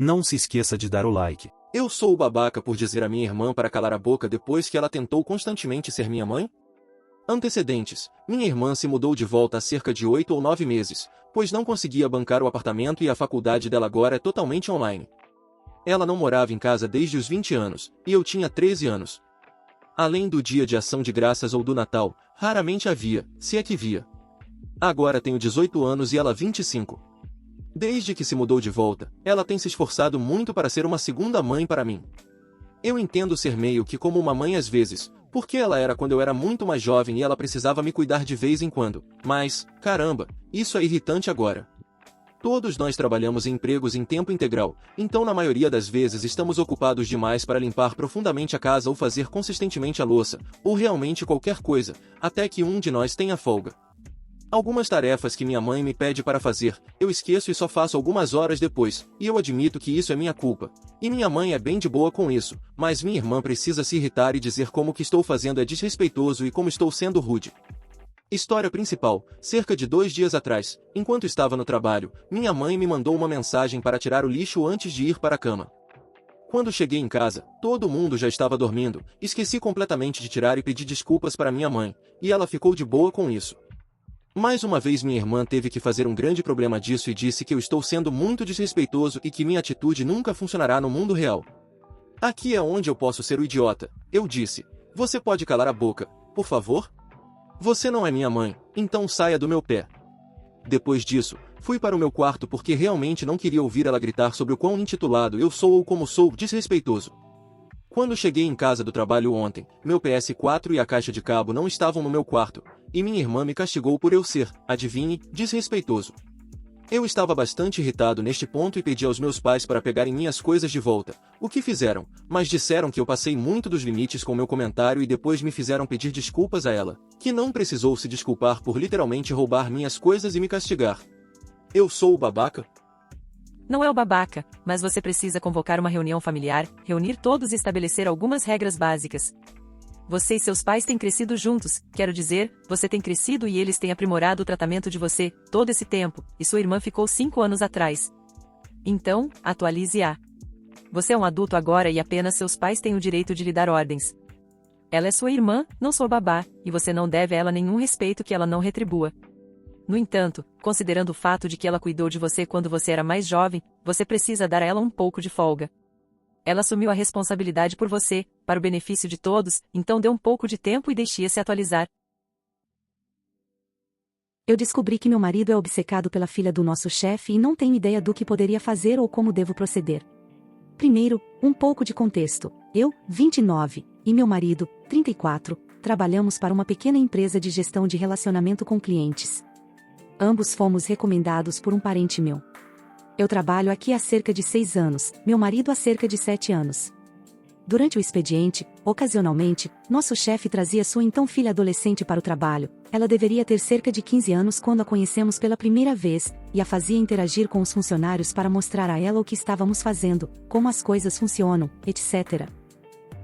Não se esqueça de dar o like. Eu sou o babaca por dizer a minha irmã para calar a boca depois que ela tentou constantemente ser minha mãe? Antecedentes: minha irmã se mudou de volta há cerca de 8 ou 9 meses, pois não conseguia bancar o apartamento e a faculdade dela agora é totalmente online. Ela não morava em casa desde os 20 anos, e eu tinha 13 anos. Além do dia de ação de graças ou do Natal, raramente havia, se é que via. Agora tenho 18 anos e ela 25. Desde que se mudou de volta, ela tem se esforçado muito para ser uma segunda mãe para mim. Eu entendo ser meio que como uma mãe às vezes, porque ela era quando eu era muito mais jovem e ela precisava me cuidar de vez em quando, mas, caramba, isso é irritante agora. Todos nós trabalhamos em empregos em tempo integral, então na maioria das vezes estamos ocupados demais para limpar profundamente a casa ou fazer consistentemente a louça, ou realmente qualquer coisa, até que um de nós tenha folga. Algumas tarefas que minha mãe me pede para fazer, eu esqueço e só faço algumas horas depois, e eu admito que isso é minha culpa. E minha mãe é bem de boa com isso, mas minha irmã precisa se irritar e dizer como o que estou fazendo é desrespeitoso e como estou sendo rude. História principal: cerca de 2 dias atrás, enquanto estava no trabalho, minha mãe me mandou uma mensagem para tirar o lixo antes de ir para a cama. Quando cheguei em casa, todo mundo já estava dormindo, esqueci completamente de tirar e pedi desculpas para minha mãe, e ela ficou de boa com isso. Mais uma vez minha irmã teve que fazer um grande problema disso e disse que eu estou sendo muito desrespeitoso e que minha atitude nunca funcionará no mundo real. Aqui é onde eu posso ser o idiota, eu disse. Você pode calar a boca, por favor? Você não é minha mãe, então saia do meu pé. Depois disso, fui para o meu quarto porque realmente não queria ouvir ela gritar sobre o quão intitulado eu sou ou como sou desrespeitoso. Quando cheguei em casa do trabalho ontem, meu PS4 e a caixa de cabo não estavam no meu quarto, e minha irmã me castigou por eu ser, adivinhe, desrespeitoso. Eu estava bastante irritado neste ponto e pedi aos meus pais para pegarem minhas coisas de volta, o que fizeram, mas disseram que eu passei muito dos limites com meu comentário e depois me fizeram pedir desculpas a ela, que não precisou se desculpar por literalmente roubar minhas coisas e me castigar. Eu sou o babaca? Não é o babaca, mas você precisa convocar uma reunião familiar, reunir todos e estabelecer algumas regras básicas. Você e seus pais têm crescido juntos, quero dizer, você tem crescido e eles têm aprimorado o tratamento de você, todo esse tempo, e sua irmã ficou 5 anos atrás. Então, atualize-a. Você é um adulto agora e apenas seus pais têm o direito de lhe dar ordens. Ela é sua irmã, não sua babá, e você não deve a ela nenhum respeito que ela não retribua. No entanto, considerando o fato de que ela cuidou de você quando você era mais jovem, você precisa dar a ela um pouco de folga. Ela assumiu a responsabilidade por você, para o benefício de todos, então dê um pouco de tempo e deixe-a se atualizar. Eu descobri que meu marido é obcecado pela filha do nosso chefe e não tenho ideia do que poderia fazer ou como devo proceder. Primeiro, um pouco de contexto. Eu, 29, e meu marido, 34, trabalhamos para uma pequena empresa de gestão de relacionamento com clientes. Ambos fomos recomendados por um parente meu. Eu trabalho aqui há cerca de 6 anos, meu marido há cerca de 7 anos. Durante o expediente, ocasionalmente, nosso chefe trazia sua então filha adolescente para o trabalho. Ela deveria ter cerca de 15 anos quando a conhecemos pela primeira vez, e a fazia interagir com os funcionários para mostrar a ela o que estávamos fazendo, como as coisas funcionam, etc.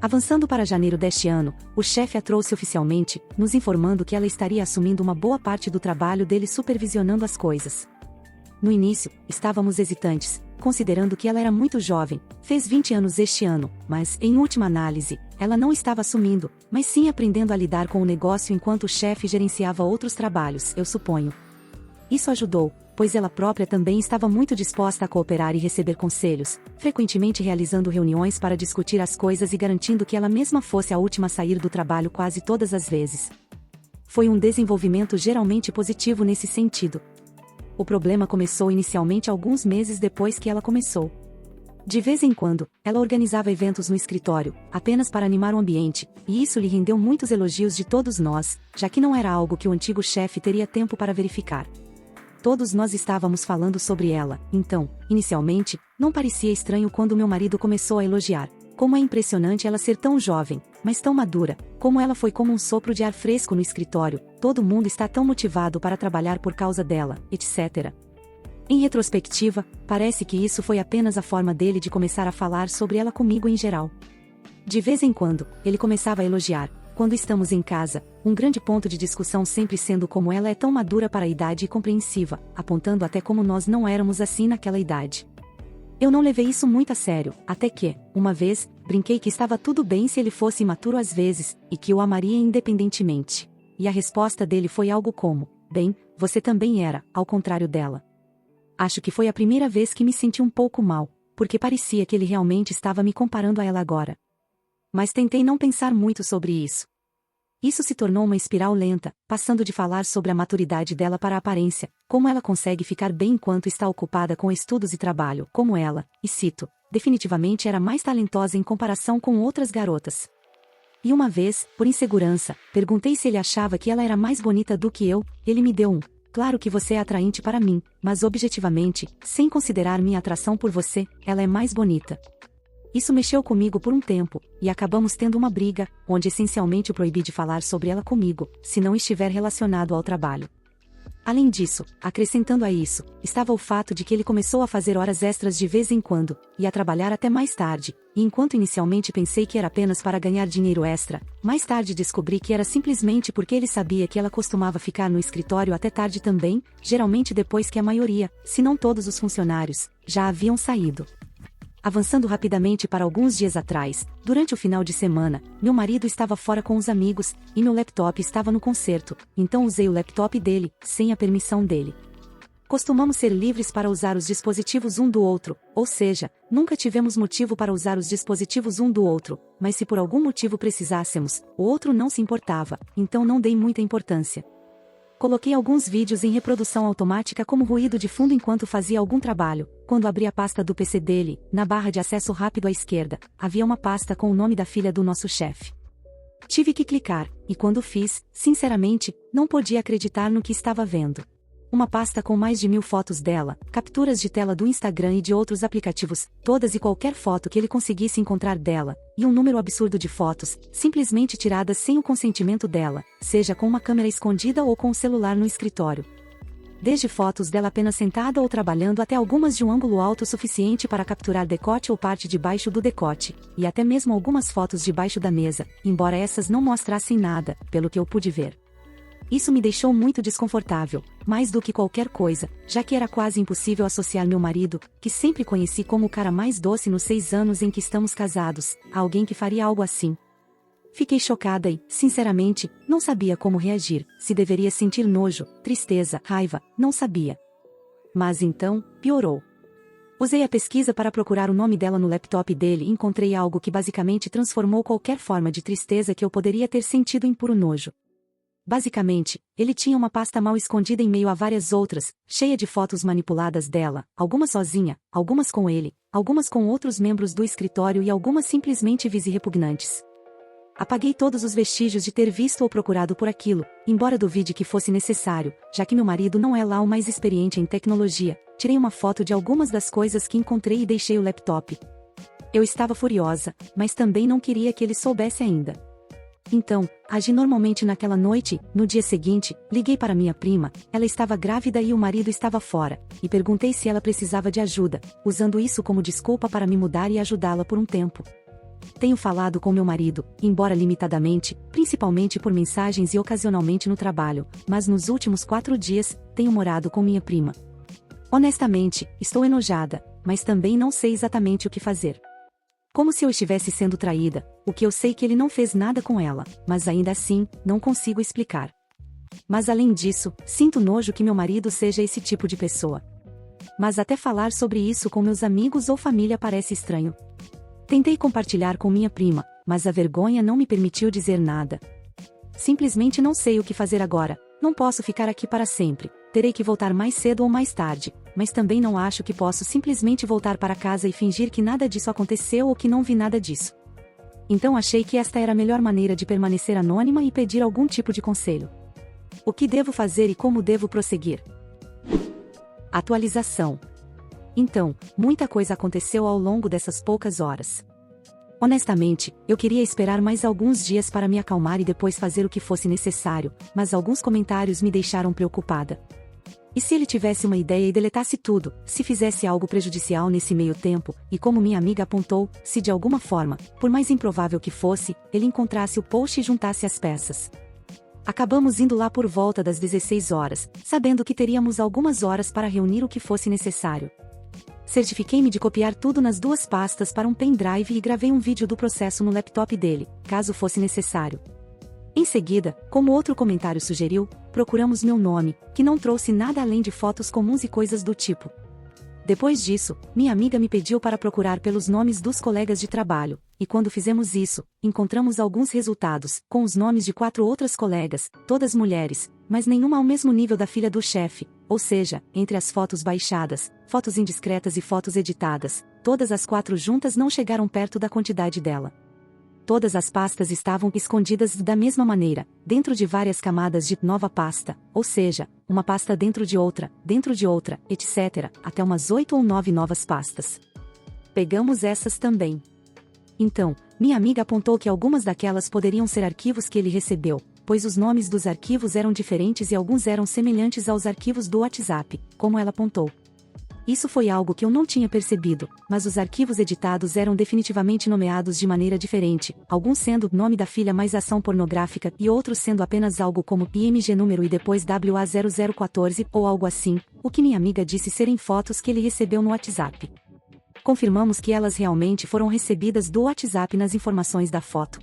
Avançando para janeiro deste ano, o chefe a trouxe oficialmente, nos informando que ela estaria assumindo uma boa parte do trabalho dele supervisionando as coisas. No início, estávamos hesitantes, considerando que ela era muito jovem, fez 20 anos este ano, mas, em última análise, ela não estava assumindo, mas sim aprendendo a lidar com o negócio enquanto o chefe gerenciava outros trabalhos, eu suponho. Isso ajudou, pois ela própria também estava muito disposta a cooperar e receber conselhos, frequentemente realizando reuniões para discutir as coisas e garantindo que ela mesma fosse a última a sair do trabalho quase todas as vezes. Foi um desenvolvimento geralmente positivo nesse sentido. O problema começou inicialmente alguns meses depois que ela começou. De vez em quando, ela organizava eventos no escritório, apenas para animar o ambiente, e isso lhe rendeu muitos elogios de todos nós, já que não era algo que o antigo chefe teria tempo para verificar. Todos nós estávamos falando sobre ela, então, inicialmente, não parecia estranho quando meu marido começou a elogiar. Como é impressionante ela ser tão jovem, mas tão madura, como ela foi como um sopro de ar fresco no escritório, todo mundo está tão motivado para trabalhar por causa dela, etc. Em retrospectiva, parece que isso foi apenas a forma dele de começar a falar sobre ela comigo em geral. De vez em quando, ele começava a elogiar, quando estamos em casa, um grande ponto de discussão sempre sendo como ela é tão madura para a idade e compreensiva, apontando até como nós não éramos assim naquela idade. Eu não levei isso muito a sério, até que, uma vez, brinquei que estava tudo bem se ele fosse imaturo às vezes, e que eu amaria independentemente. E a resposta dele foi algo como: bem, você também era, ao contrário dela. Acho que foi a primeira vez que me senti um pouco mal, porque parecia que ele realmente estava me comparando a ela agora. Mas tentei não pensar muito sobre isso. Isso se tornou uma espiral lenta, passando de falar sobre a maturidade dela para a aparência, como ela consegue ficar bem enquanto está ocupada com estudos e trabalho, como ela, e cito, definitivamente era mais talentosa em comparação com outras garotas. E uma vez, por insegurança, perguntei se ele achava que ela era mais bonita do que eu, ele me deu um: claro que você é atraente para mim, mas objetivamente, sem considerar minha atração por você, ela é mais bonita. Isso mexeu comigo por um tempo, e acabamos tendo uma briga, onde essencialmente o proibi de falar sobre ela comigo, se não estiver relacionado ao trabalho. Além disso, acrescentando a isso, estava o fato de que ele começou a fazer horas extras de vez em quando, e a trabalhar até mais tarde, e enquanto inicialmente pensei que era apenas para ganhar dinheiro extra, mais tarde descobri que era simplesmente porque ele sabia que ela costumava ficar no escritório até tarde também, geralmente depois que a maioria, se não todos os funcionários, já haviam saído. Avançando rapidamente para alguns dias atrás, durante o final de semana, meu marido estava fora com os amigos, e meu laptop estava no concerto, então usei o laptop dele, sem a permissão dele. Costumamos ser livres para usar os dispositivos um do outro, ou seja, nunca tivemos motivo para usar os dispositivos um do outro, mas se por algum motivo precisássemos, o outro não se importava, então não dei muita importância. Coloquei alguns vídeos em reprodução automática como ruído de fundo enquanto fazia algum trabalho. Quando abri a pasta do PC dele, na barra de acesso rápido à esquerda, havia uma pasta com o nome da filha do nosso chefe. Tive que clicar, e quando fiz, sinceramente, não podia acreditar no que estava vendo. Uma pasta com mais de 1000 fotos dela, capturas de tela do Instagram e de outros aplicativos, todas e qualquer foto que ele conseguisse encontrar dela, e um número absurdo de fotos, simplesmente tiradas sem o consentimento dela, seja com uma câmera escondida ou com o celular no escritório. Desde fotos dela apenas sentada ou trabalhando até algumas de um ângulo alto o suficiente para capturar decote ou parte de baixo do decote, e até mesmo algumas fotos debaixo da mesa, embora essas não mostrassem nada, pelo que eu pude ver. Isso me deixou muito desconfortável, mais do que qualquer coisa, já que era quase impossível associar meu marido, que sempre conheci como o cara mais doce nos 6 anos em que estamos casados, a alguém que faria algo assim. Fiquei chocada e, sinceramente, não sabia como reagir, se deveria sentir nojo, tristeza, raiva, não sabia. Mas então, piorou. Usei a pesquisa para procurar o nome dela no laptop dele e encontrei algo que basicamente transformou qualquer forma de tristeza que eu poderia ter sentido em puro nojo. Basicamente, ele tinha uma pasta mal escondida em meio a várias outras, cheia de fotos manipuladas dela, algumas sozinha, algumas com ele, algumas com outros membros do escritório e algumas simplesmente vis e repugnantes. Apaguei todos os vestígios de ter visto ou procurado por aquilo, embora duvide que fosse necessário, já que meu marido não é lá o mais experiente em tecnologia. Tirei uma foto de algumas das coisas que encontrei e deixei o laptop. Eu estava furiosa, mas também não queria que ele soubesse ainda. Então, agi normalmente naquela noite. No dia seguinte, liguei para minha prima, ela estava grávida e o marido estava fora, e perguntei se ela precisava de ajuda, usando isso como desculpa para me mudar e ajudá-la por um tempo. Tenho falado com meu marido, embora limitadamente, principalmente por mensagens e ocasionalmente no trabalho, mas nos últimos 4 dias, tenho morado com minha prima. Honestamente, estou enojada, mas também não sei exatamente o que fazer. Como se eu estivesse sendo traída, o que eu sei que ele não fez nada com ela, mas ainda assim, não consigo explicar. Mas além disso, sinto nojo que meu marido seja esse tipo de pessoa. Mas até falar sobre isso com meus amigos ou família parece estranho. Tentei compartilhar com minha prima, mas a vergonha não me permitiu dizer nada. Simplesmente não sei o que fazer agora, não posso ficar aqui para sempre, terei que voltar mais cedo ou mais tarde, mas também não acho que posso simplesmente voltar para casa e fingir que nada disso aconteceu ou que não vi nada disso. Então achei que esta era a melhor maneira de permanecer anônima e pedir algum tipo de conselho. O que devo fazer e como devo prosseguir? Atualização. Então, muita coisa aconteceu ao longo dessas poucas horas. Honestamente, eu queria esperar mais alguns dias para me acalmar e depois fazer o que fosse necessário, mas alguns comentários me deixaram preocupada. E se ele tivesse uma ideia e deletasse tudo, se fizesse algo prejudicial nesse meio tempo, e como minha amiga apontou, se de alguma forma, por mais improvável que fosse, ele encontrasse o post e juntasse as peças. Acabamos indo lá por volta das 16 horas, sabendo que teríamos algumas horas para reunir o que fosse necessário. Certifiquei-me de copiar tudo nas duas pastas para um pendrive e gravei um vídeo do processo no laptop dele, caso fosse necessário. Em seguida, como outro comentário sugeriu, procuramos meu nome, que não trouxe nada além de fotos comuns e coisas do tipo. Depois disso, minha amiga me pediu para procurar pelos nomes dos colegas de trabalho, e quando fizemos isso, encontramos alguns resultados, com os nomes de 4 outras colegas, todas mulheres, mas nenhuma ao mesmo nível da filha do chefe, ou seja, entre as fotos baixadas, fotos indiscretas e fotos editadas, todas as 4 juntas não chegaram perto da quantidade dela. Todas as pastas estavam escondidas da mesma maneira, dentro de várias camadas de nova pasta, ou seja, uma pasta dentro de outra, etc., até umas 8 ou 9 novas pastas. Pegamos essas também. Então, minha amiga apontou que algumas daquelas poderiam ser arquivos que ele recebeu, pois os nomes dos arquivos eram diferentes e alguns eram semelhantes aos arquivos do WhatsApp, como ela apontou. Isso foi algo que eu não tinha percebido, mas os arquivos editados eram definitivamente nomeados de maneira diferente, alguns sendo nome da filha mais ação pornográfica e outros sendo apenas algo como IMG número e depois WA0014 ou algo assim, o que minha amiga disse serem fotos que ele recebeu no WhatsApp. Confirmamos que elas realmente foram recebidas do WhatsApp nas informações da foto.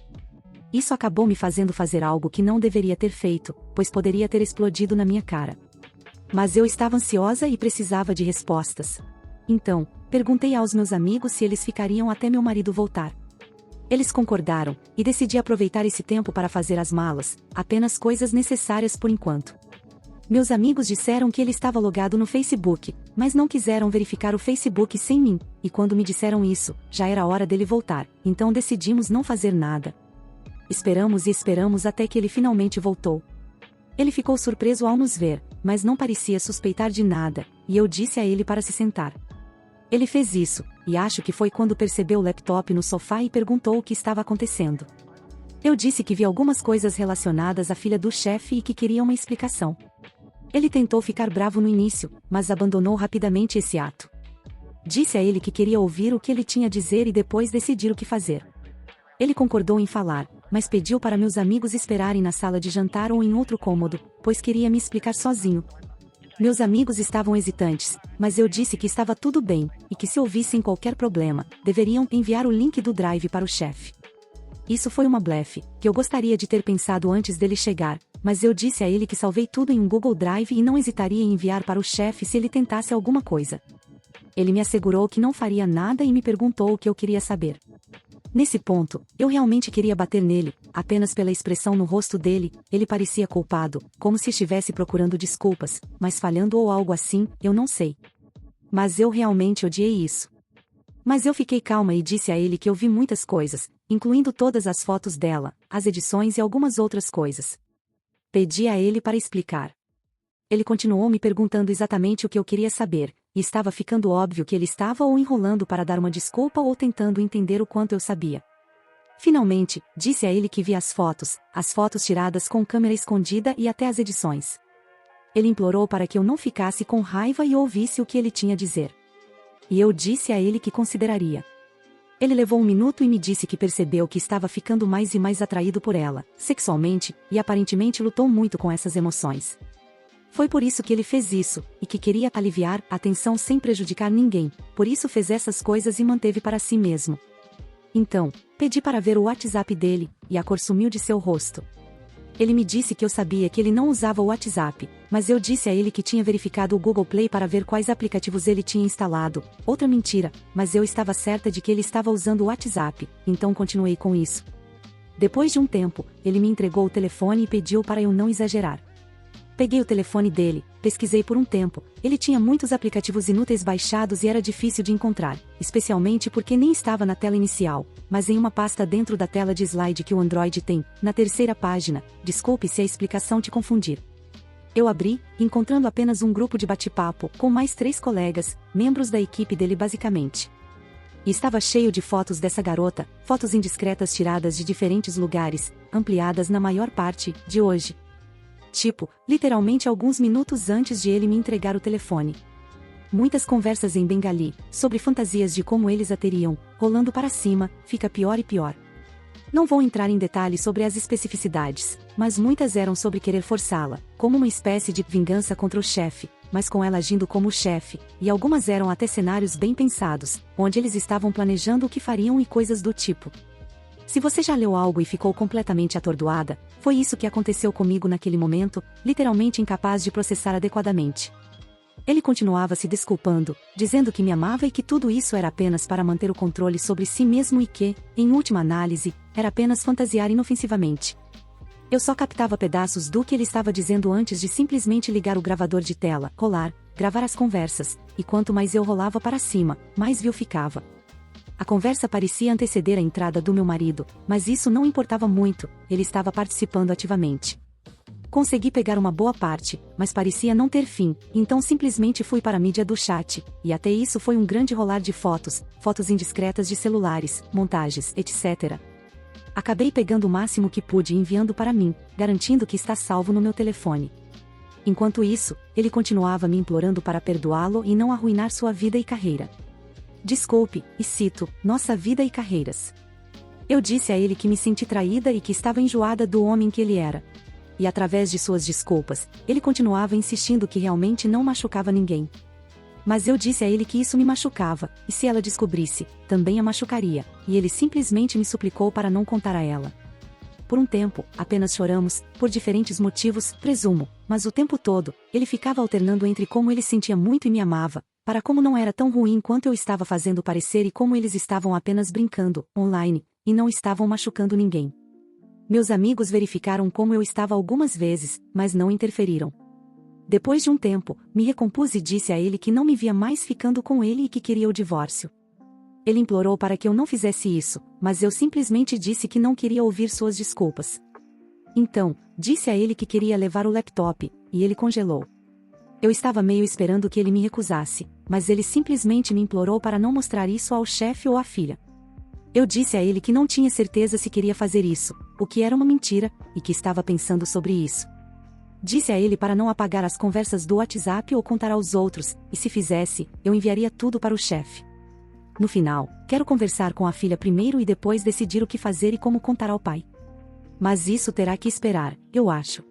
Isso acabou me fazendo fazer algo que não deveria ter feito, pois poderia ter explodido na minha cara. Mas eu estava ansiosa e precisava de respostas. Então, perguntei aos meus amigos se eles ficariam até meu marido voltar. Eles concordaram, e decidi aproveitar esse tempo para fazer as malas, apenas coisas necessárias por enquanto. Meus amigos disseram que ele estava logado no Facebook, mas não quiseram verificar o Facebook sem mim, e quando me disseram isso, já era hora dele voltar, então decidimos não fazer nada. Esperamos e esperamos até que ele finalmente voltou. Ele ficou surpreso ao nos ver, mas não parecia suspeitar de nada, e eu disse a ele para se sentar. Ele fez isso, e acho que foi quando percebeu o laptop no sofá e perguntou o que estava acontecendo. Eu disse que vi algumas coisas relacionadas à filha do chefe e que queria uma explicação. Ele tentou ficar bravo no início, mas abandonou rapidamente esse ato. Disse a ele que queria ouvir o que ele tinha a dizer e depois decidir o que fazer. Ele concordou em falar, mas pediu para meus amigos esperarem na sala de jantar ou em outro cômodo, pois queria me explicar sozinho. Meus amigos estavam hesitantes, mas eu disse que estava tudo bem, e que se ouvissem qualquer problema, deveriam enviar o link do Drive para o chefe. Isso foi uma blefe, que eu gostaria de ter pensado antes dele chegar, mas eu disse a ele que salvei tudo em um Google Drive e não hesitaria em enviar para o chefe se ele tentasse alguma coisa. Ele me assegurou que não faria nada e me perguntou o que eu queria saber. Nesse ponto, eu realmente queria bater nele, apenas pela expressão no rosto dele, ele parecia culpado, como se estivesse procurando desculpas, mas falhando ou algo assim, eu não sei. Mas eu realmente odiei isso. Mas eu fiquei calma e disse a ele que eu vi muitas coisas, incluindo todas as fotos dela, as edições e algumas outras coisas. Pedi a ele para explicar. Ele continuou me perguntando exatamente o que eu queria saber, e estava ficando óbvio que ele estava ou enrolando para dar uma desculpa ou tentando entender o quanto eu sabia. Finalmente, disse a ele que vi as fotos tiradas com câmera escondida e até as edições. Ele implorou para que eu não ficasse com raiva e ouvisse o que ele tinha a dizer. E eu disse a ele que consideraria. Ele levou um minuto e me disse que percebeu que estava ficando mais e mais atraído por ela, sexualmente, e aparentemente lutou muito com essas emoções. Foi por isso que ele fez isso, e que queria aliviar a tensão sem prejudicar ninguém, por isso fez essas coisas e manteve para si mesmo. Então, pedi para ver o WhatsApp dele, e a cor sumiu de seu rosto. Ele me disse que eu sabia que ele não usava o WhatsApp, mas eu disse a ele que tinha verificado o Google Play para ver quais aplicativos ele tinha instalado. Outra mentira, mas eu estava certa de que ele estava usando o WhatsApp, então continuei com isso. Depois de um tempo, ele me entregou o telefone e pediu para eu não exagerar. Peguei o telefone dele, pesquisei por um tempo, ele tinha muitos aplicativos inúteis baixados e era difícil de encontrar, especialmente porque nem estava na tela inicial, mas em uma pasta dentro da tela de slide que o Android tem, na terceira página. Desculpe se a explicação te confundir. Eu abri, encontrando apenas um grupo de bate-papo, com mais 3 colegas, membros da equipe dele basicamente. E estava cheio de fotos dessa garota, fotos indiscretas tiradas de diferentes lugares, ampliadas na maior parte, de hoje. Tipo, literalmente alguns minutos antes de ele me entregar o telefone. Muitas conversas em bengali, sobre fantasias de como eles a teriam, rolando para cima, fica pior e pior. Não vou entrar em detalhes sobre as especificidades, mas muitas eram sobre querer forçá-la, como uma espécie de vingança contra o chefe, mas com ela agindo como chefe, e algumas eram até cenários bem pensados, onde eles estavam planejando o que fariam e coisas do tipo. Se você já leu algo e ficou completamente atordoada, foi isso que aconteceu comigo naquele momento, literalmente incapaz de processar adequadamente. Ele continuava se desculpando, dizendo que me amava e que tudo isso era apenas para manter o controle sobre si mesmo e que, em última análise, era apenas fantasiar inofensivamente. Eu só captava pedaços do que ele estava dizendo antes de simplesmente ligar o gravador de tela, rolar, gravar as conversas, e quanto mais eu rolava para cima, mais viu ficava. A conversa parecia anteceder a entrada do meu marido, mas isso não importava muito, ele estava participando ativamente. Consegui pegar uma boa parte, mas parecia não ter fim, então simplesmente fui para a mídia do chat, e até isso foi um grande rolar de fotos, fotos indiscretas de celulares, montagens, etc. Acabei pegando o máximo que pude e enviando para mim, garantindo que está salvo no meu telefone. Enquanto isso, ele continuava me implorando para perdoá-lo e não arruinar sua vida e carreira. Desculpe, e cito, nossa vida e carreiras. Eu disse a ele que me senti traída e que estava enjoada do homem que ele era. E através de suas desculpas, ele continuava insistindo que realmente não machucava ninguém. Mas eu disse a ele que isso me machucava, e se ela descobrisse, também a machucaria, e ele simplesmente me suplicou para não contar a ela. Por um tempo, apenas choramos, por diferentes motivos, presumo, mas o tempo todo, ele ficava alternando entre como ele sentia muito e me amava, para como não era tão ruim quanto eu estava fazendo parecer e como eles estavam apenas brincando, online, e não estavam machucando ninguém. Meus amigos verificaram como eu estava algumas vezes, mas não interferiram. Depois de um tempo, me recompus e disse a ele que não me via mais ficando com ele e que queria o divórcio. Ele implorou para que eu não fizesse isso, mas eu simplesmente disse que não queria ouvir suas desculpas. Então, disse a ele que queria levar o laptop, e ele congelou. Eu estava meio esperando que ele me recusasse, mas ele simplesmente me implorou para não mostrar isso ao chefe ou à filha. Eu disse a ele que não tinha certeza se queria fazer isso, o que era uma mentira, e que estava pensando sobre isso. Disse a ele para não apagar as conversas do WhatsApp ou contar aos outros, e se fizesse, eu enviaria tudo para o chefe. No final, quero conversar com a filha primeiro e depois decidir o que fazer e como contar ao pai. Mas isso terá que esperar, eu acho.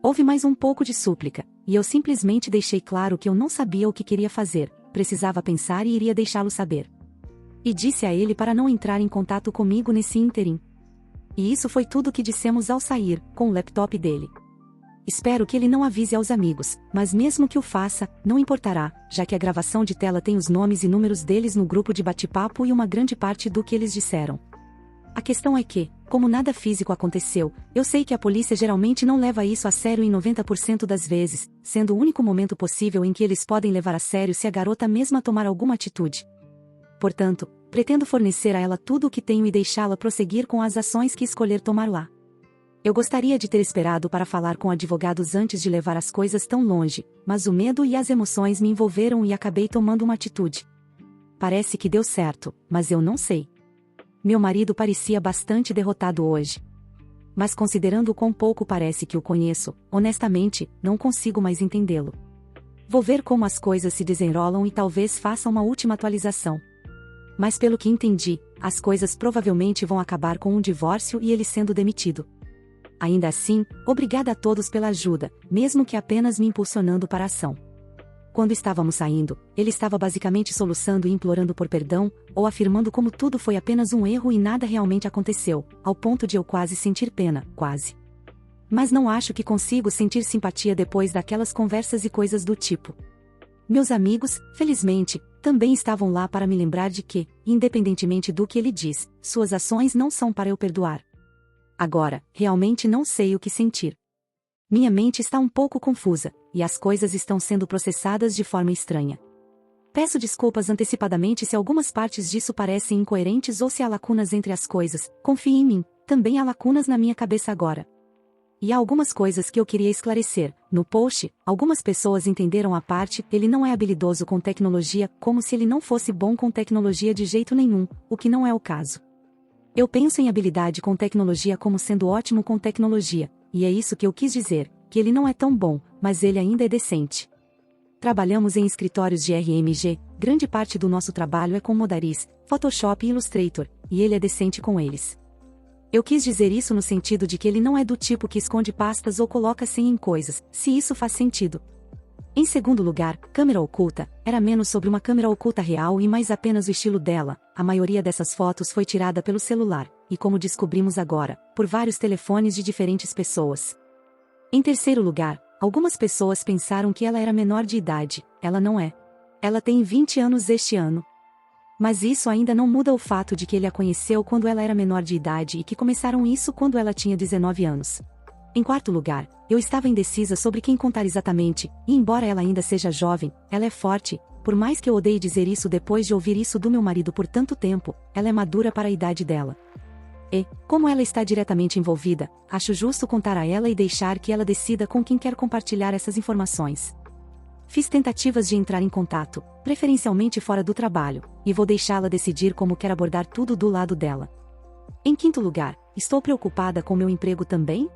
Houve mais um pouco de súplica, e eu simplesmente deixei claro que eu não sabia o que queria fazer, precisava pensar e iria deixá-lo saber. E disse a ele para não entrar em contato comigo nesse ínterim. E isso foi tudo que dissemos ao sair, com o laptop dele. Espero que ele não avise aos amigos, mas mesmo que o faça, não importará, já que a gravação de tela tem os nomes e números deles no grupo de bate-papo e uma grande parte do que eles disseram. A questão é que, como nada físico aconteceu, eu sei que a polícia geralmente não leva isso a sério em 90% das vezes, sendo o único momento possível em que eles podem levar a sério se a garota mesma tomar alguma atitude. Portanto, pretendo fornecer a ela tudo o que tenho e deixá-la prosseguir com as ações que escolher tomar lá. Eu gostaria de ter esperado para falar com advogados antes de levar as coisas tão longe, mas o medo e as emoções me envolveram e acabei tomando uma atitude. Parece que deu certo, mas eu não sei. Meu marido parecia bastante derrotado hoje. Mas considerando o quão pouco parece que o conheço, honestamente, não consigo mais entendê-lo. Vou ver como as coisas se desenrolam e talvez faça uma última atualização. Mas pelo que entendi, as coisas provavelmente vão acabar com um divórcio e ele sendo demitido. Ainda assim, obrigada a todos pela ajuda, mesmo que apenas me impulsionando para a ação. Quando estávamos saindo, ele estava basicamente soluçando e implorando por perdão, ou afirmando como tudo foi apenas um erro e nada realmente aconteceu, ao ponto de eu quase sentir pena, quase. Mas não acho que consigo sentir simpatia depois daquelas conversas e coisas do tipo. Meus amigos, felizmente, também estavam lá para me lembrar de que, independentemente do que ele diz, suas ações não são para eu perdoar. Agora, realmente não sei o que sentir. Minha mente está um pouco confusa, e as coisas estão sendo processadas de forma estranha. Peço desculpas antecipadamente se algumas partes disso parecem incoerentes ou se há lacunas entre as coisas, confie em mim, também há lacunas na minha cabeça agora. E há algumas coisas que eu queria esclarecer. No post, algumas pessoas entenderam a parte, ele não é habilidoso com tecnologia, como se ele não fosse bom com tecnologia de jeito nenhum, o que não é o caso. Eu penso em habilidade com tecnologia como sendo ótimo com tecnologia, e é isso que eu quis dizer, que ele não é tão bom, mas ele ainda é decente. Trabalhamos em escritórios de RMG, grande parte do nosso trabalho é com Modaris, Photoshop e Illustrator, e ele é decente com eles. Eu quis dizer isso no sentido de que ele não é do tipo que esconde pastas ou coloca senha em coisas, se isso faz sentido. Em segundo lugar, câmera oculta, era menos sobre uma câmera oculta real e mais apenas o estilo dela. A maioria dessas fotos foi tirada pelo celular, e como descobrimos agora, por vários telefones de diferentes pessoas. Em terceiro lugar, algumas pessoas pensaram que ela era menor de idade. Ela não é. Ela tem 20 anos este ano. Mas isso ainda não muda o fato de que ele a conheceu quando ela era menor de idade e que começaram isso quando ela tinha 19 anos. Em quarto lugar, eu estava indecisa sobre quem contar exatamente, e embora ela ainda seja jovem, ela é forte. Por mais que eu odeie dizer isso depois de ouvir isso do meu marido por tanto tempo, ela é madura para a idade dela. E, como ela está diretamente envolvida, acho justo contar a ela e deixar que ela decida com quem quer compartilhar essas informações. Fiz tentativas de entrar em contato, preferencialmente fora do trabalho, e vou deixá-la decidir como quer abordar tudo do lado dela. Em quinto lugar, estou preocupada com meu emprego também?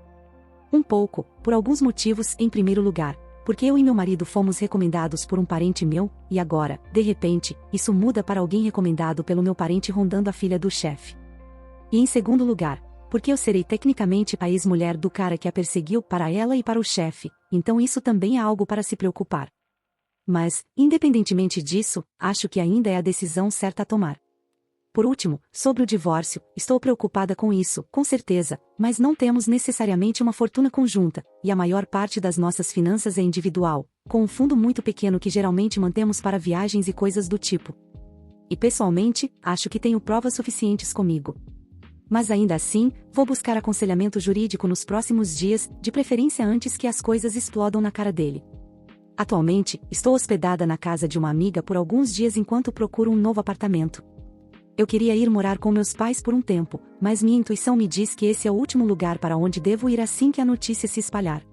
Um pouco, por alguns motivos. Em primeiro lugar, porque eu e meu marido fomos recomendados por um parente meu, e agora, de repente, isso muda para alguém recomendado pelo meu parente rondando a filha do chefe. E em segundo lugar, porque eu serei tecnicamente a ex-mulher do cara que a perseguiu para ela e para o chefe, então isso também é algo para se preocupar. Mas, independentemente disso, acho que ainda é a decisão certa a tomar. Por último, sobre o divórcio, estou preocupada com isso, com certeza, mas não temos necessariamente uma fortuna conjunta, e a maior parte das nossas finanças é individual, com um fundo muito pequeno que geralmente mantemos para viagens e coisas do tipo. E pessoalmente, acho que tenho provas suficientes comigo. Mas ainda assim, vou buscar aconselhamento jurídico nos próximos dias, de preferência antes que as coisas explodam na cara dele. Atualmente, estou hospedada na casa de uma amiga por alguns dias enquanto procuro um novo apartamento. Eu queria ir morar com meus pais por um tempo, mas minha intuição me diz que esse é o último lugar para onde devo ir assim que a notícia se espalhar.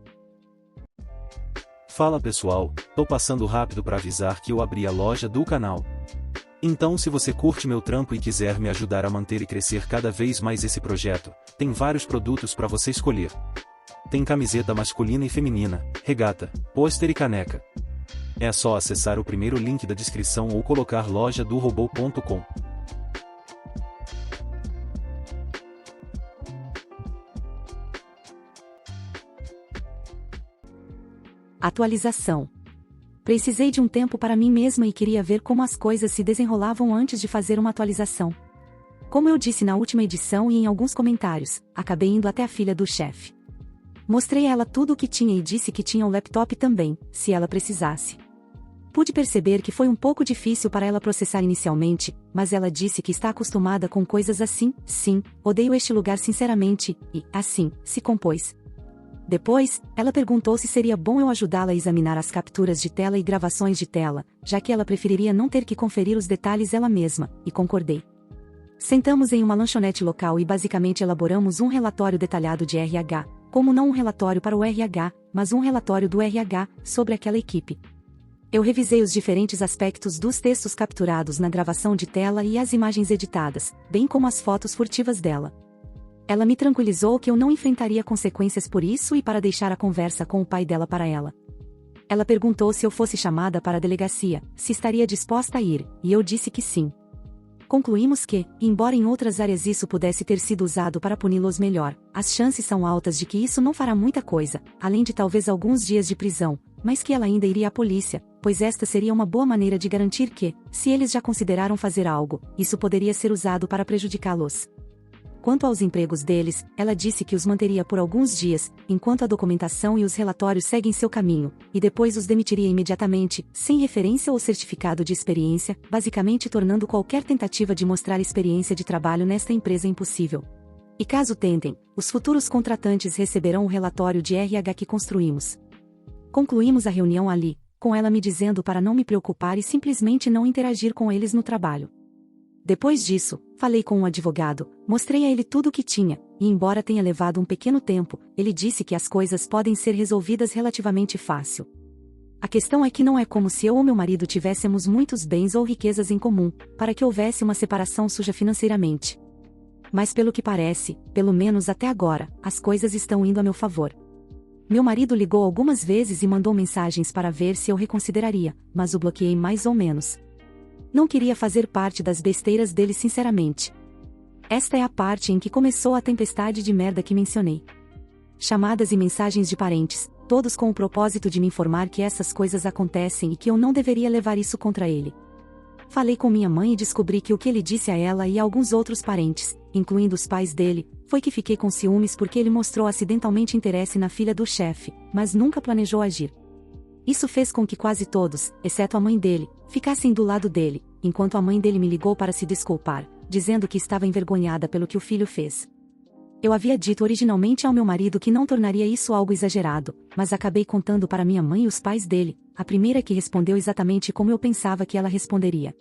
Fala pessoal, tô passando rápido para avisar que eu abri a loja do canal. Então se você curte meu trampo e quiser me ajudar a manter e crescer cada vez mais esse projeto, tem vários produtos para você escolher. Tem camiseta masculina e feminina, regata, pôster e caneca. É só acessar o primeiro link da descrição ou colocar lojadorobô.com. Atualização. Precisei de um tempo para mim mesma e queria ver como as coisas se desenrolavam antes de fazer uma atualização. Como eu disse na última edição e em alguns comentários, acabei indo até a filha do chefe. Mostrei a ela tudo o que tinha e disse que tinha o laptop também, se ela precisasse. Pude perceber que foi um pouco difícil para ela processar inicialmente, mas ela disse que está acostumada com coisas assim. Sim, odeio este lugar sinceramente, e, assim, se compôs. Depois, ela perguntou se seria bom eu ajudá-la a examinar as capturas de tela e gravações de tela, já que ela preferiria não ter que conferir os detalhes ela mesma, e concordei. Sentamos em uma lanchonete local e basicamente elaboramos um relatório detalhado de RH, como não um relatório para o RH, mas um relatório do RH, sobre aquela equipe. Eu revisei os diferentes aspectos dos textos capturados na gravação de tela e as imagens editadas, bem como as fotos furtivas dela. Ela me tranquilizou que eu não enfrentaria consequências por isso e para deixar a conversa com o pai dela para ela. Ela perguntou se eu fosse chamada para a delegacia, se estaria disposta a ir, e eu disse que sim. Concluímos que, embora em outras áreas isso pudesse ter sido usado para puni-los melhor, as chances são altas de que isso não fará muita coisa, além de talvez alguns dias de prisão, mas que ela ainda iria à polícia, pois esta seria uma boa maneira de garantir que, se eles já consideraram fazer algo, isso poderia ser usado para prejudicá-los. Quanto aos empregos deles, ela disse que os manteria por alguns dias, enquanto a documentação e os relatórios seguem seu caminho, e depois os demitiria imediatamente, sem referência ou certificado de experiência, basicamente tornando qualquer tentativa de mostrar experiência de trabalho nesta empresa impossível. E caso tentem, os futuros contratantes receberão o relatório de RH que construímos. Concluímos a reunião ali, com ela me dizendo para não me preocupar e simplesmente não interagir com eles no trabalho. Depois disso, falei com um advogado, mostrei a ele tudo o que tinha, e embora tenha levado um pequeno tempo, ele disse que as coisas podem ser resolvidas relativamente fácil. A questão é que não é como se eu ou meu marido tivéssemos muitos bens ou riquezas em comum, para que houvesse uma separação suja financeiramente. Mas pelo que parece, pelo menos até agora, as coisas estão indo a meu favor. Meu marido ligou algumas vezes e mandou mensagens para ver se eu reconsideraria, mas o bloqueei mais ou menos. Não queria fazer parte das besteiras dele sinceramente. Esta é a parte em que começou a tempestade de merda que mencionei. Chamadas e mensagens de parentes, todos com o propósito de me informar que essas coisas acontecem e que eu não deveria levar isso contra ele. Falei com minha mãe e descobri que o que ele disse a ela e a alguns outros parentes, incluindo os pais dele, foi que fiquei com ciúmes porque ele mostrou acidentalmente interesse na filha do chefe, mas nunca planejou agir. Isso fez com que quase todos, exceto a mãe dele, ficassem do lado dele, enquanto a mãe dele me ligou para se desculpar, dizendo que estava envergonhada pelo que o filho fez. Eu havia dito originalmente ao meu marido que não tornaria isso algo exagerado, mas acabei contando para minha mãe e os pais dele, a primeira que respondeu exatamente como eu pensava que ela responderia.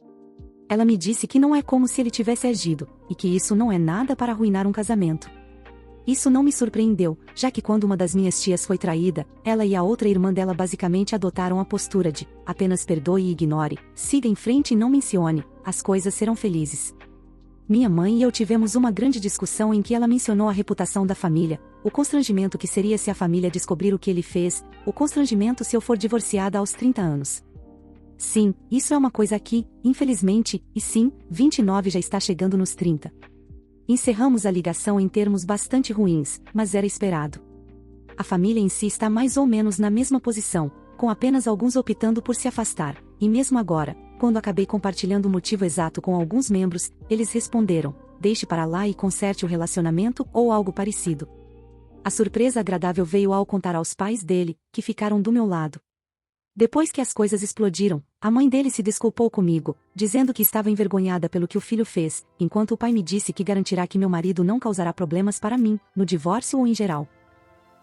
Ela me disse que não é como se ele tivesse agido, e que isso não é nada para arruinar um casamento. Isso não me surpreendeu, já que quando uma das minhas tias foi traída, ela e a outra irmã dela basicamente adotaram a postura de apenas perdoe e ignore, siga em frente e não mencione, as coisas serão felizes. Minha mãe e eu tivemos uma grande discussão em que ela mencionou a reputação da família, o constrangimento que seria se a família descobrir o que ele fez, o constrangimento se eu for divorciada aos 30 anos. Sim, isso é uma coisa aqui, infelizmente, e sim, 29 já está chegando nos 30. Encerramos a ligação em termos bastante ruins, mas era esperado. A família em si está mais ou menos na mesma posição, com apenas alguns optando por se afastar, e mesmo agora, quando acabei compartilhando o motivo exato com alguns membros, eles responderam, deixe para lá e conserte o relacionamento ou algo parecido. A surpresa agradável veio ao contar aos pais dele, que ficaram do meu lado. Depois que as coisas explodiram, a mãe dele se desculpou comigo, dizendo que estava envergonhada pelo que o filho fez, enquanto o pai me disse que garantirá que meu marido não causará problemas para mim, no divórcio ou em geral.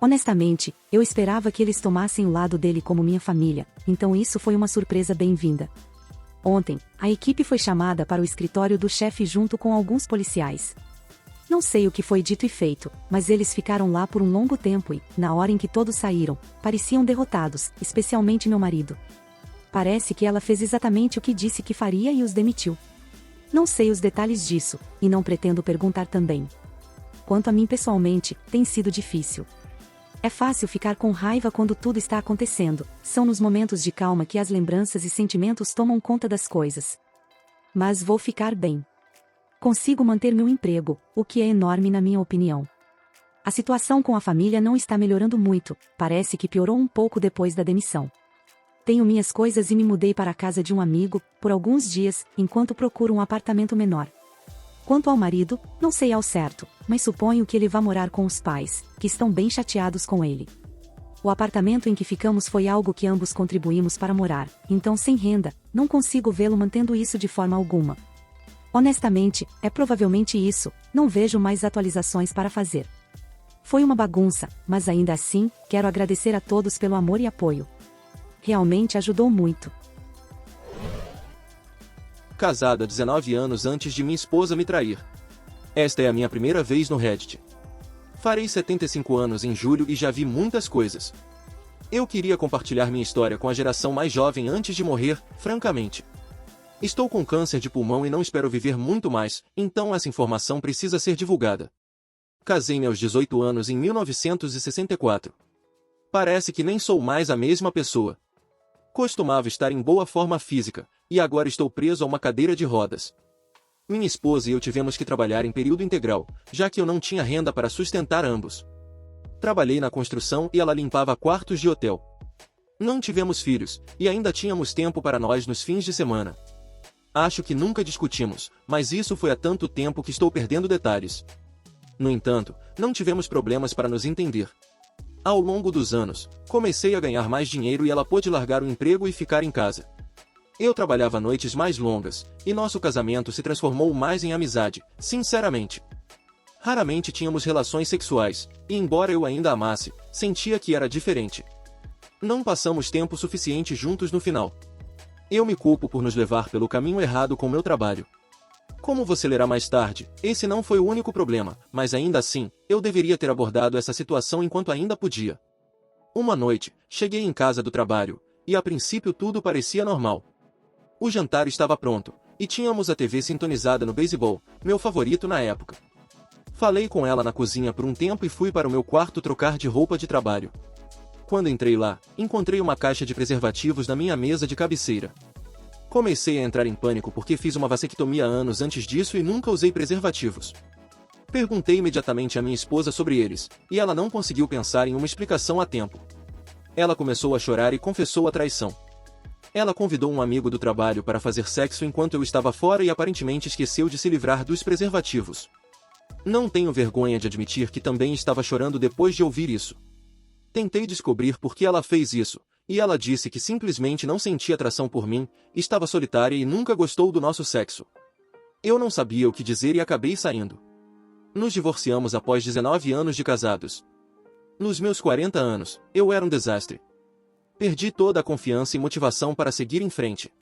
Honestamente, eu esperava que eles tomassem o lado dele como minha família, então isso foi uma surpresa bem-vinda. Ontem, a equipe foi chamada para o escritório do chefe junto com alguns policiais. Não sei o que foi dito e feito, mas eles ficaram lá por um longo tempo e, na hora em que todos saíram, pareciam derrotados, especialmente meu marido. Parece que ela fez exatamente o que disse que faria e os demitiu. Não sei os detalhes disso, e não pretendo perguntar também. Quanto a mim pessoalmente, tem sido difícil. É fácil ficar com raiva quando tudo está acontecendo, são nos momentos de calma que as lembranças e sentimentos tomam conta das coisas. Mas vou ficar bem. Consigo manter meu emprego, o que é enorme na minha opinião. A situação com a família não está melhorando muito, parece que piorou um pouco depois da demissão. Tenho minhas coisas e me mudei para a casa de um amigo, por alguns dias, enquanto procuro um apartamento menor. Quanto ao marido, não sei ao certo, mas suponho que ele vá morar com os pais, que estão bem chateados com ele. O apartamento em que ficamos foi algo que ambos contribuímos para morar, então sem renda, não consigo vê-lo mantendo isso de forma alguma. Honestamente, é provavelmente isso, não vejo mais atualizações para fazer. Foi uma bagunça, mas ainda assim, quero agradecer a todos pelo amor e apoio. Realmente ajudou muito. Casado há 19 anos antes de minha esposa me trair. Esta é a minha primeira vez no Reddit. Farei 75 anos em julho e já vi muitas coisas. Eu queria compartilhar minha história com a geração mais jovem antes de morrer, francamente. Estou com câncer de pulmão e não espero viver muito mais, então essa informação precisa ser divulgada. Casei-me aos 18 anos em 1964. Parece que nem sou mais a mesma pessoa. Costumava estar em boa forma física, e agora estou preso a uma cadeira de rodas. Minha esposa e eu tivemos que trabalhar em período integral, já que eu não tinha renda para sustentar ambos. Trabalhei na construção e ela limpava quartos de hotel. Não tivemos filhos, e ainda tínhamos tempo para nós nos fins de semana. Acho que nunca discutimos, mas isso foi há tanto tempo que estou perdendo detalhes. No entanto, não tivemos problemas para nos entender. Ao longo dos anos, comecei a ganhar mais dinheiro e ela pôde largar o emprego e ficar em casa. Eu trabalhava noites mais longas, e nosso casamento se transformou mais em amizade, sinceramente. Raramente tínhamos relações sexuais, e embora eu ainda amasse, sentia que era diferente. Não passamos tempo suficiente juntos no final. Eu me culpo por nos levar pelo caminho errado com meu trabalho. Como você lerá mais tarde, esse não foi o único problema, mas ainda assim, eu deveria ter abordado essa situação enquanto ainda podia. Uma noite, cheguei em casa do trabalho, e a princípio tudo parecia normal. O jantar estava pronto, e tínhamos a TV sintonizada no beisebol, meu favorito na época. Falei com ela na cozinha por um tempo e fui para o meu quarto trocar de roupa de trabalho. Quando entrei lá, encontrei uma caixa de preservativos na minha mesa de cabeceira. Comecei a entrar em pânico porque fiz uma vasectomia anos antes disso e nunca usei preservativos. Perguntei imediatamente à minha esposa sobre eles, e ela não conseguiu pensar em uma explicação a tempo. Ela começou a chorar e confessou a traição. Ela convidou um amigo do trabalho para fazer sexo enquanto eu estava fora e aparentemente esqueceu de se livrar dos preservativos. Não tenho vergonha de admitir que também estava chorando depois de ouvir isso. Tentei descobrir por que ela fez isso, e ela disse que simplesmente não sentia atração por mim, estava solitária e nunca gostou do nosso sexo. Eu não sabia o que dizer e acabei saindo. Nos divorciamos após 19 anos de casados. Nos meus 40 anos, eu era um desastre. Perdi toda a confiança e motivação para seguir em frente.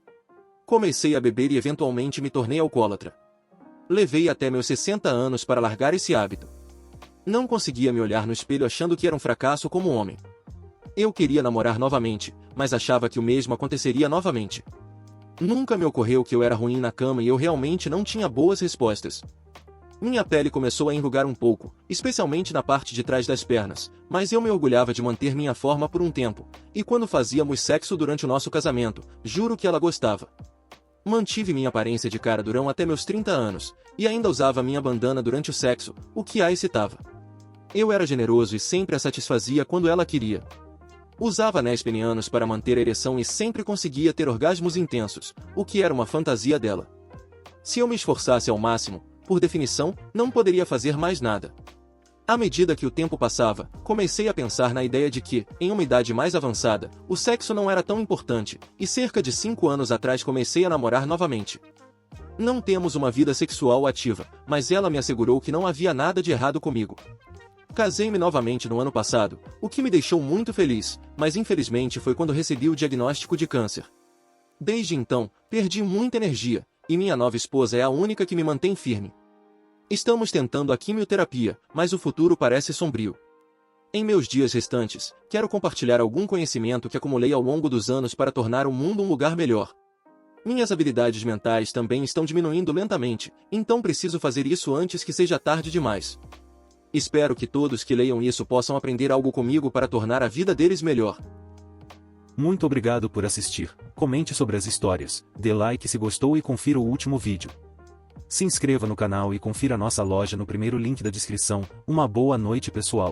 Comecei a beber e eventualmente me tornei alcoólatra. Levei até meus 60 anos para largar esse hábito. Não conseguia me olhar no espelho achando que era um fracasso como homem. Eu queria namorar novamente, mas achava que o mesmo aconteceria novamente. Nunca me ocorreu que eu era ruim na cama e eu realmente não tinha boas respostas. Minha pele começou a enrugar um pouco, especialmente na parte de trás das pernas, mas eu me orgulhava de manter minha forma por um tempo, e quando fazíamos sexo durante o nosso casamento, juro que ela gostava. Mantive minha aparência de cara durão até meus 30 anos, e ainda usava minha bandana durante o sexo, o que a excitava. Eu era generoso e sempre a satisfazia quando ela queria. Usava anéis penianos para manter a ereção e sempre conseguia ter orgasmos intensos, o que era uma fantasia dela. Se eu me esforçasse ao máximo, por definição, não poderia fazer mais nada. À medida que o tempo passava, comecei a pensar na ideia de que, em uma idade mais avançada, o sexo não era tão importante, e cerca de 5 anos atrás comecei a namorar novamente. Não temos uma vida sexual ativa, mas ela me assegurou que não havia nada de errado comigo. Casei-me novamente no ano passado, o que me deixou muito feliz, mas infelizmente foi quando recebi o diagnóstico de câncer. Desde então, perdi muita energia, e minha nova esposa é a única que me mantém firme. Estamos tentando a quimioterapia, mas o futuro parece sombrio. Em meus dias restantes, quero compartilhar algum conhecimento que acumulei ao longo dos anos para tornar o mundo um lugar melhor. Minhas habilidades mentais também estão diminuindo lentamente, então preciso fazer isso antes que seja tarde demais. Espero que todos que leiam isso possam aprender algo comigo para tornar a vida deles melhor. Muito obrigado por assistir. Comente sobre as histórias, dê like se gostou e confira o último vídeo. Se inscreva no canal e confira nossa loja no primeiro link da descrição. Uma boa noite, pessoal.